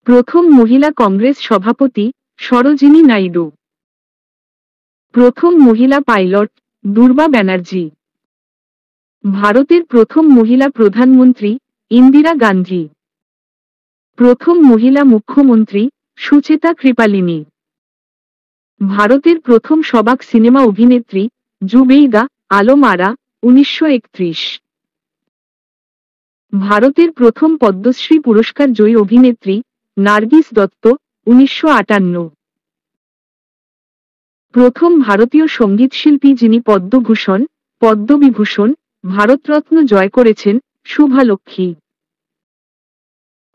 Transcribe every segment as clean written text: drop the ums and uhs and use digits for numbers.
প্রথম মহিলা কংগ্রেস সভাপতি সরোজিনী নাইডু। প্রথম মহিলা পাইলট দুর্বা ব্যানার্জি। ভারতের প্রথম মহিলা প্রধানমন্ত্রী ইন্দিরা গান্ধী। প্রথম মহিলা মুখ্যমন্ত্রী সুচেতা কৃপালিনী। ভারতের প্রথম সবাক সিনেমা অভিনেত্রী জুবেইদা আলম আরা 1931। ভারতের প্রথম পদ্মশ্রী পুরস্কার জয়ী অভিনেত্রী নার্গিস দত্ত 1958। প্রথম ভারতীয় সঙ্গীতশিল্পী যিনি পদ্মভূষণ, পদ্মবিভূষণ, ভারতরত্ন জয় করেছেন শুভালক্ষ্মী।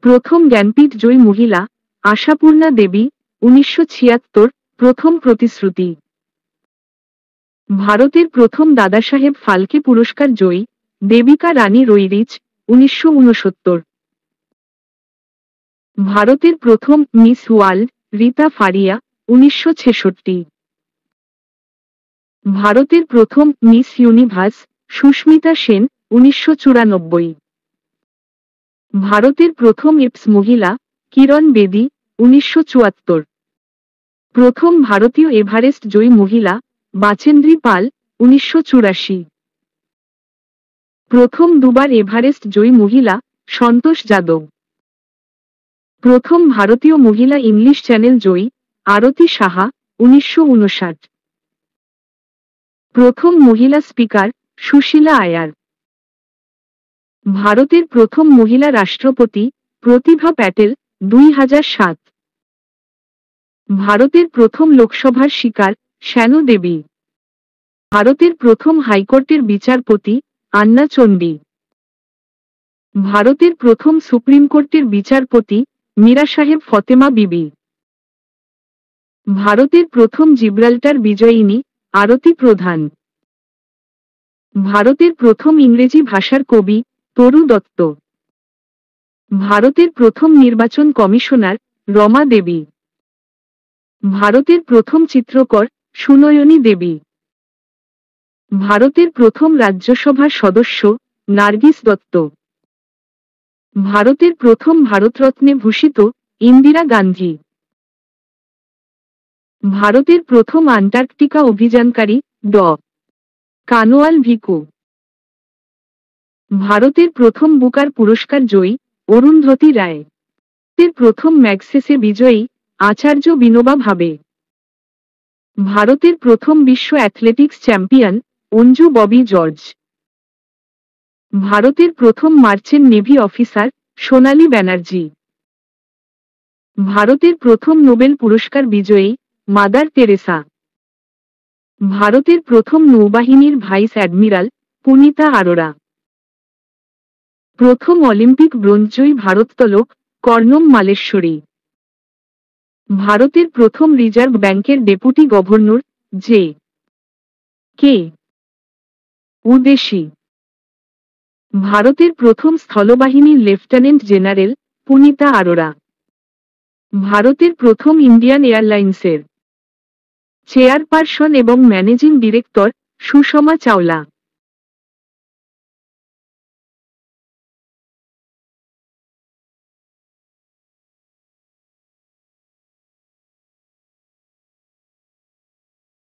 প্রথম জ্ঞানপীঠ জয়ী মহিলা আশাপূর্ণা দেবী 1976। প্রথম প্রতিশ্রুতি। ভারতের প্রথম দাদাসাহেব ফালকে পুরস্কার জয়ী দেবিকা রানী রৈরিচ 1969। ভারতের প্রথম মিস ওয়ার্ল্ড রীতা ফারিয়া 1966। ভারতের প্রথম মিস ইউনিভার্স সুস্মিতা সেন 1994। ভারতের প্রথম এপস মহিলা কিরণ বেদি 1974। প্রথম ভারতীয় এভারেস্ট জয়ী মহিলা বাচেন্দ্রী পাল 1984। প্রথম দুবার এভারেস্ট জয়ী মহিলা সন্তোষ যাদব। প্রথম ভারতীয় মহিলা ইংলিশ চ্যানেল জয়ী আরতি সাহা 1959। প্রথম মহিলা স্পিকার সুশীলা আয়ার। ভারতের প্রথম মহিলা রাষ্ট্রপতি প্রতিভা প্যাটেল 2007। ভারতের প্রথম লোকসভার স্পিকার শ্যানু দেবী। ভারতের প্রথম হাইকোর্টের বিচারপতি আন্না চণ্ডী। ভারতের প্রথম সুপ্রিম কোর্টের বিচারপতি মীরা সাহেব ফতেমা বিবি। ভারতের প্রথম জিব্রাল্টার বিজয়িনী আরতি প্রধান। ভারতের প্রথম ইংরেজি ভাষার কবি তরু দত্ত। ভারতের প্রথম নির্বাচন কমিশনার রমা দেবী। ভারতের প্রথম চিত্রকর সুনয়নী দেবী। ভারতের প্রথম রাজ্যসভার সদস্য নার্গিস দত্ত। ভারতের প্রথম ভারতরত্নে ভূষিত ইন্দিরা গান্ধী। ভারতের প্রথম আন্টার্কটিকা অভিযানকারী ড কানোয়াল ভিকু। ভারতের প্রথম বুকার পুরস্কার জয়ী অরুন্ধতী রায়। ভারতের প্রথম ম্যাগসেসে বিজয়ী আচার্য বিনোবা ভাবে। ভারতের প্রথম বিশ্ব athletics champion Anju Bobby George. ভারতের প্রথম মার্চেন্ট নেভি অফিসার সোনালী ব্যানার্জি। ভারতের প্রথম নোবেল পুরস্কার বিজয়ী মাদার তেরেসা। ভারতের প্রথম নৌবাহিনীর ভাইস অ্যাডমিরাল পুনিতা আরোরা। প্রথম অলিম্পিক ব্রোঞ্জজয়ী ভারোত্তোলক কর্ণম মালেশ্বরী। ভারতের প্রথম রিজার্ভ ব্যাংকের ডেপুটি গভর্নর জে কে উদেশী। ভারতের প্রথম স্থলবাহিনীর লেফটেন্যান্ট জেনারেল পুনিতা আরোরা। ভারতের প্রথম ইন্ডিয়ান এয়ারলাইন্সের চেয়ারপারসন এবং ম্যানেজিং ডিরেক্টর সুষমা চাওলা।